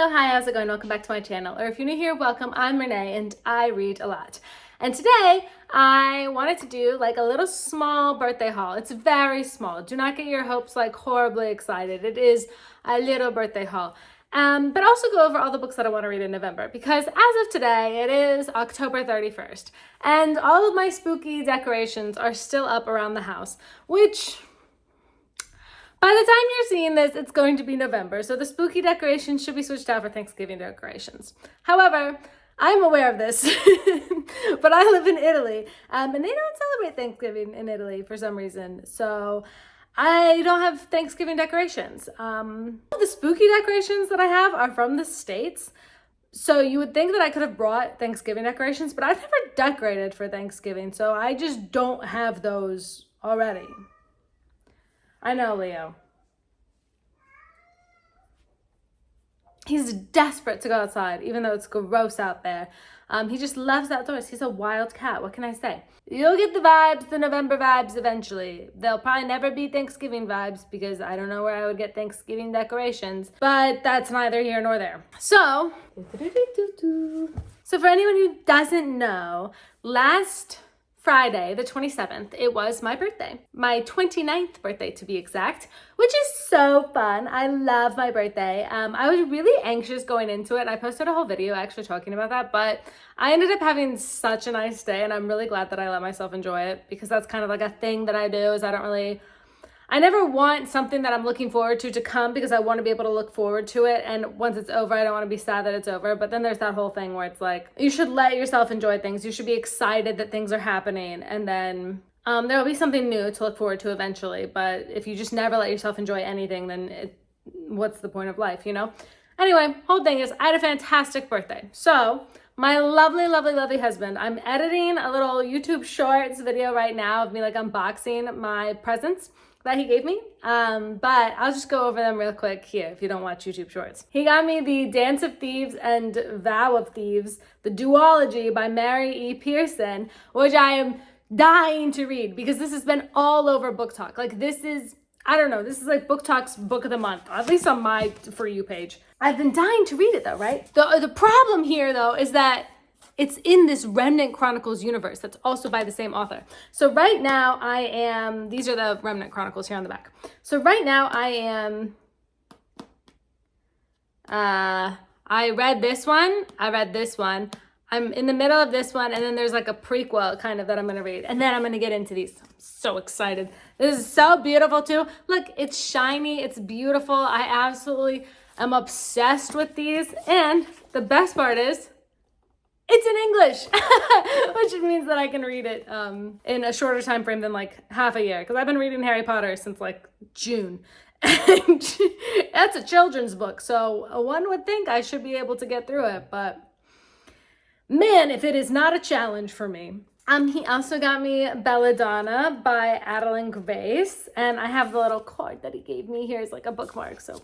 Hello, hi, how's it going? Welcome back to my channel. Or if you're new here, welcome. I'm Renee and I read a lot. And today I wanted to do like a little small birthday haul. It's very small. Do not get your hopes like horribly excited. It is a little birthday haul. But also go over all the books that I want to read in November because as of today, it is October 31st. And all of my spooky decorations are still up around the house, which by the time you're seeing this, it's going to be November, so the spooky decorations should be switched out for Thanksgiving decorations. However, I'm aware of this, but I live in Italy, and they don't celebrate Thanksgiving in Italy for some reason, so I don't have Thanksgiving decorations. The spooky decorations that I have are from the States, so you would think that I could have brought Thanksgiving decorations, but I've never decorated for Thanksgiving, so I just don't have those already. I know, Leo. He's desperate to go outside, even though it's gross out there. He just loves outdoors. He's a wild cat. What can I say? You'll get the vibes, the November vibes eventually. They'll probably never be Thanksgiving vibes because I don't know where I would get Thanksgiving decorations, but that's neither here nor there. So for anyone who doesn't know, last Friday, the 27th, it was my birthday. My 29th birthday to be exact, which is so fun. I love my birthday. I was really anxious going into it. I posted a whole video actually talking about that, but I ended up having such a nice day and I'm really glad that I let myself enjoy it because that's kind of like a thing that I do is I never want something that I'm looking forward to come because I want to be able to look forward to it. And once it's over, I don't want to be sad that it's over. But then there's that whole thing where it's like, you should let yourself enjoy things. You should be excited that things are happening. And then there will be something new to look forward to eventually. But if you just never let yourself enjoy anything, then what's the point of life, you know? Anyway, whole thing is I had a fantastic birthday. So my lovely, lovely, lovely husband, I'm editing a little YouTube Shorts video right now of me like unboxing my presents that he gave me, but I'll just go over them real quick here if you don't watch YouTube Shorts. He got me the Dance of Thieves and Vow of Thieves, the duology by Mary E. Pearson, which I am dying to read because this has been all over Book Talk. Like this is like Book Talk's book of the month, at least on my For You page. I've been dying to read it though, right? The problem here though is that it's in this Remnant Chronicles universe that's also by the same author. So right now these are the Remnant Chronicles here on the back. So right now I read this one. I'm in the middle of this one, and then there's like a prequel kind of that I'm gonna read. And then I'm gonna get into these. I'm so excited. This is so beautiful too. Look, it's shiny, it's beautiful. I absolutely am obsessed with these. And the best part is, it's in English, which means that I can read it in a shorter time frame than like half a year. Because I've been reading Harry Potter since like June. And that's a children's book. So one would think I should be able to get through it. But man, if it is not a challenge for me. He also got me Belladonna by Adeline Grace. And I have the little card that he gave me here as like a bookmark. So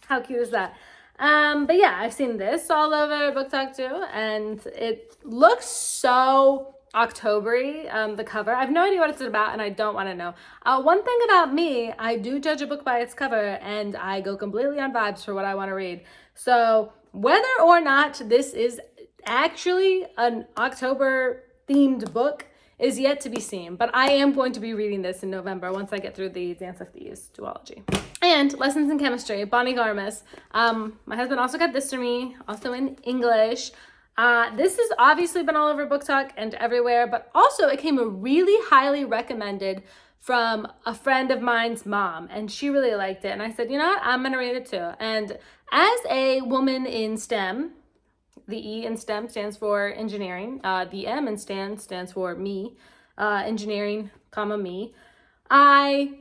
how cute is that? But yeah, I've seen this all over Book Talk too, and it looks so October-y, the cover. I have no idea what it's about, and I don't want to know. One thing about me, I do judge a book by its cover, and I go completely on vibes for what I want to read. So whether or not this is actually an October-themed book is yet to be seen, but I am going to be reading this in November once I get through the Dance of Thieves duology. And Lessons in Chemistry, Bonnie Garmis. My husband also got this for me, also in English. This has obviously been all over Book Talk and everywhere, but also it came really highly recommended from a friend of mine's mom, and she really liked it. And I said, you know what, I'm gonna read it too. And as a woman in STEM, the E in STEM stands for engineering. The M in STEM stands for me, engineering, comma me. I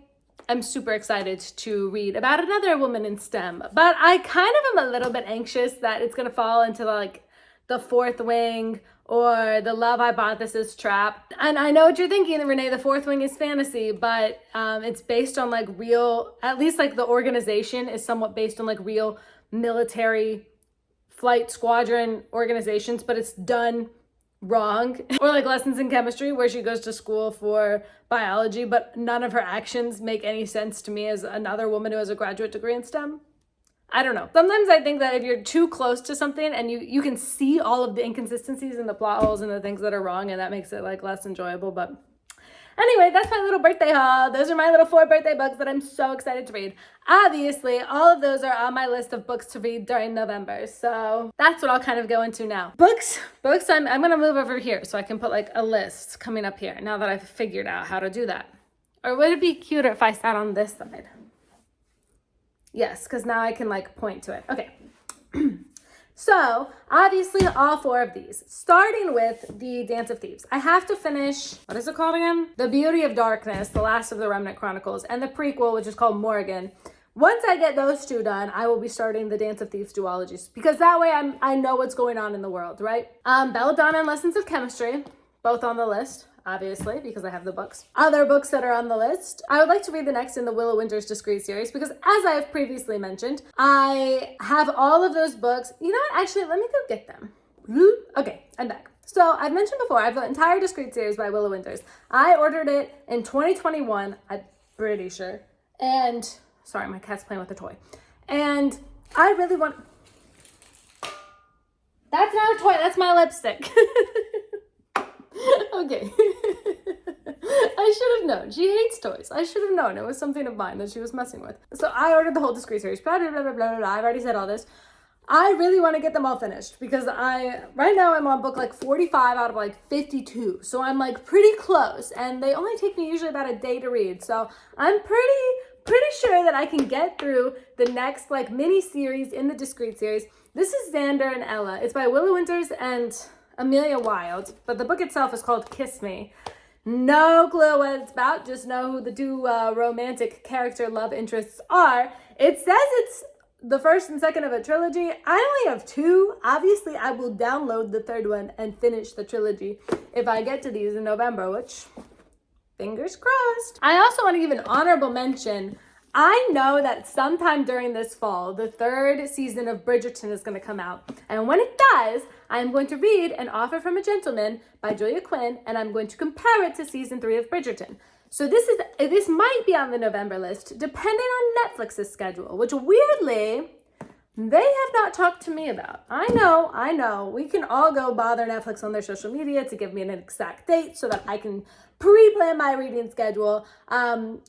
am super excited to read about another woman in STEM, but I kind of am a little bit anxious that it's gonna fall into like the Fourth Wing or the Love Hypothesis trap. And I know what you're thinking, Renee, the Fourth Wing is fantasy, but it's based on like real, at least like the organization is somewhat based on like real military flight squadron organizations, but it's done wrong. Or like Lessons in Chemistry, where she goes to school for biology, but none of her actions make any sense to me as another woman who has a graduate degree in STEM. I don't know. Sometimes I think that if you're too close to something and you can see all of the inconsistencies and the plot holes and the things that are wrong, and that makes it like less enjoyable. But anyway, that's my little birthday haul. Those are my little 4 birthday books that I'm so excited to read. Obviously, all of those are on my list of books to read during November. So that's what I'll kind of go into now. Books, I'm going to move over here so I can put like a list coming up here now that I've figured out how to do that. Or would it be cuter if I sat on this side? Yes, because now I can like point to it. Okay. So obviously all 4 of these, starting with the Dance of Thieves. I have to finish, what is it called again? The Beauty of Darkness, the last of the Remnant Chronicles, and the prequel, which is called Morrigan. Once I get those 2 done, I will be starting the Dance of Thieves duologies, because that way I know what's going on in the world, right? Belladonna and Lessons of Chemistry, both on the list. Obviously, because I have the books. Other books that are on the list, I would like to read the next in the Willow Winters Discreet series, because as I have previously mentioned, I have all of those books. You know what? Actually, let me go get them. Okay, I'm back. So I've mentioned before, I have the entire Discreet series by Willow Winters. I ordered it in 2021, I'm pretty sure. And, sorry, my cat's playing with a toy. And I really want... That's not a toy, that's my lipstick. Okay. I should have known. She hates toys. I should have known. It was something of mine that she was messing with. So I ordered the whole Discreet series. Blah, blah, blah, blah, blah, blah. I've already said all this. I really want to get them all finished because right now I'm on book like 45 out of like 52. So I'm like pretty close, and they only take me usually about a day to read. So I'm pretty sure that I can get through the next like mini series in the Discreet series. This is Xander and Ella. It's by Willow Winters and Amelia Wilde, but the book itself is called Kiss Me. No clue what it's about, just know who the 2 romantic character love interests are. It says it's the first and second of a trilogy. I only have 2. Obviously, I will download the 3rd one and finish the trilogy if I get to these in November, which, fingers crossed. I also want to give an honorable mention. I know that sometime during this fall, the 3rd season of Bridgerton is going to come out. And when it does, I'm going to read An Offer from a Gentleman by Julia Quinn, and I'm going to compare it to season 3 of Bridgerton. So this might be on the November list, depending on Netflix's schedule, which weirdly, they have not talked to me about. I know. We can all go bother Netflix on their social media to give me an exact date so that I can pre-plan my reading schedule. Or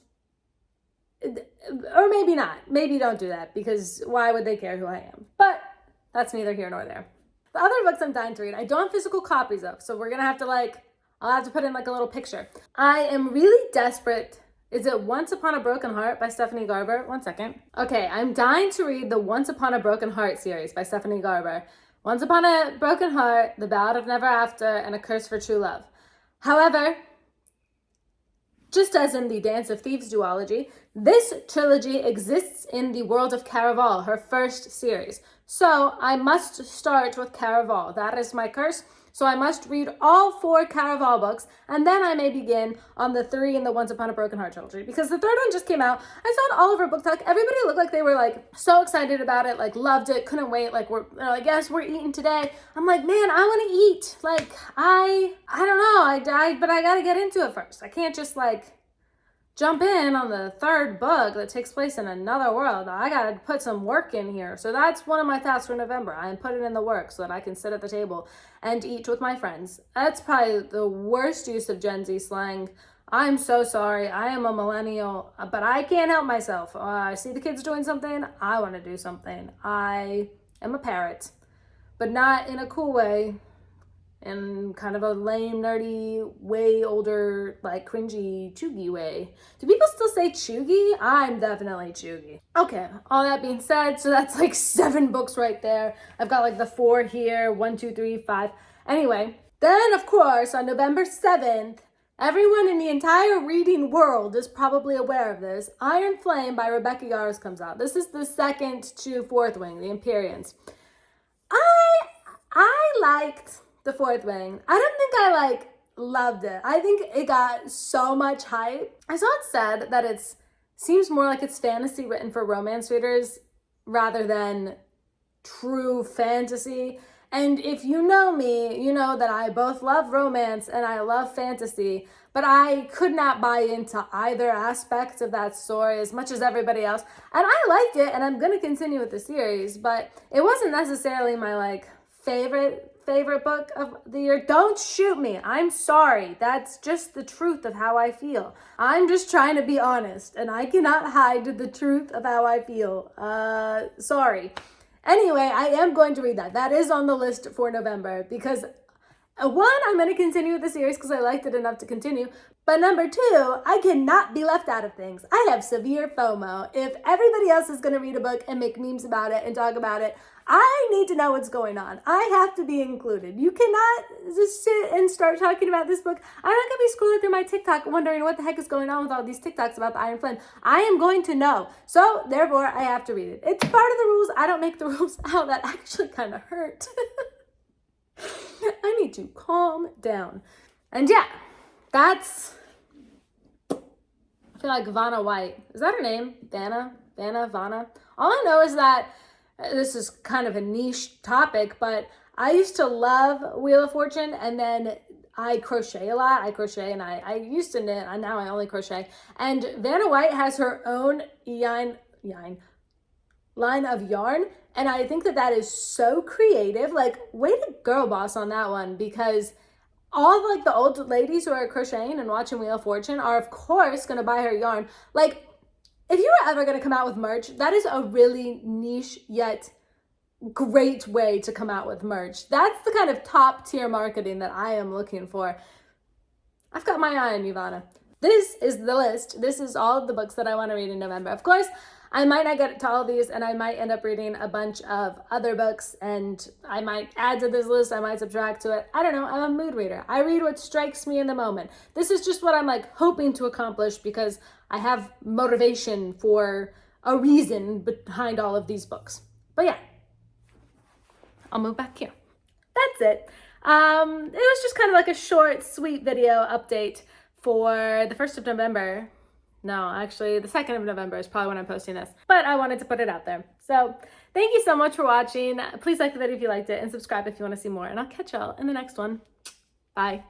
maybe not. Maybe don't do that, because why would they care who I am? But that's neither here nor there. The other books I'm dying to read, I don't have physical copies of, so we're going to have to I'll have to put in like a little picture. I am really desperate. Is it Once Upon a Broken Heart by Stephanie Garber? One second. Okay, I'm dying to read the Once Upon a Broken Heart series by Stephanie Garber. Once Upon a Broken Heart, The Ballad of Never After, and A Curse for True Love. However, just as in the Dance of Thieves duology, this trilogy exists in the world of Caraval, her first series. So I must start with Caraval. That is my curse. So I must read all 4 Caraval books, and then I may begin on the 3 in the Once Upon a Broken Heart trilogy. Because the 3rd one just came out. I saw all of her books. Like, everybody looked like they were like so excited about it, like loved it, couldn't wait. Like, they're like, yes, we're eating today. I'm like, man, I want to eat. Like, I don't know. But I got to get into it first. I can't just like jump in on the 3rd book that takes place in another world. I gotta put some work in here. So that's one of my tasks for November. I'm putting in the work so that I can sit at the table and eat with my friends. That's probably the worst use of Gen Z slang. I'm so sorry. I am a millennial, but I can't help myself. I see the kids doing something. I want to do something. I am a parrot, but not in a cool way. In kind of a lame, nerdy, way older, like cringy, chuggy way. Do people still say chuggy? I'm definitely chuggy. Okay, all that being said, so that's like 7 books right there. I've got like the 4 here, 1, 2, 3, 5. Anyway, then of course, on November 7th, everyone in the entire reading world is probably aware of this. Iron Flame by Rebecca Yarros comes out. This is the 2nd to 4th wing, the Empyreans. I liked the 4th wing. I don't think I loved it. I think it got so much hype. I saw it said that it seems more like it's fantasy written for romance readers rather than true fantasy. And if you know me, you know that I both love romance and I love fantasy, but I could not buy into either aspect of that story as much as everybody else. And I liked it, and I'm going to continue with the series, but it wasn't necessarily my like favorite book of the year. Don't shoot me. I'm sorry. That's just the truth of how I feel. I'm just trying to be honest, and I cannot hide the truth of how I feel. Sorry. Anyway, I am going to read that. That is on the list for November because one, I'm going to continue with the series because I liked it enough to continue. But number two, I cannot be left out of things. I have severe FOMO. If everybody else is going to read a book and make memes about it and talk about it, I need to know what's going on. I have to be included. You cannot just sit and start talking about this book. I'm not going to be scrolling through my TikTok wondering what the heck is going on with all these TikToks about the Iron Flame. I am going to know. So therefore, I have to read it. It's part of the rules. I don't make the rules. Ow, that actually kind of hurt. I need to calm down. And yeah, that's, I feel like Vanna White. Is that her name? Vanna? All I know is that this is kind of a niche topic, but I used to love Wheel of Fortune, and then I crochet a lot. And I used to knit, and now I only crochet. And Vanna White has her own line of yarn, and I think that is so creative. Like, way to girl boss on that one, because all of like the old ladies who are crocheting and watching Wheel of Fortune are of course gonna buy her yarn. Like, if you were ever gonna come out with merch, that is a really niche yet great way to come out with merch. That's the kind of top tier marketing that I am looking for. I've got my eye on you, Vanna. This is the list. This is all of the books that I want to read in November. Of course, I might not get to all of these, and I might end up reading a bunch of other books, and I might add to this list, I might subtract to it. I don't know. I'm a mood reader. I read what strikes me in the moment. This is just what I'm like hoping to accomplish because I have motivation for a reason behind all of these books. But yeah, I'll move back here. That's it. It was just kind of like a short, sweet video update for the 1st of November. No, actually, the 2nd of November is probably when I'm posting this. But I wanted to put it out there. So thank you so much for watching. Please like the video if you liked it and subscribe if you want to see more. And I'll catch y'all in the next one. Bye.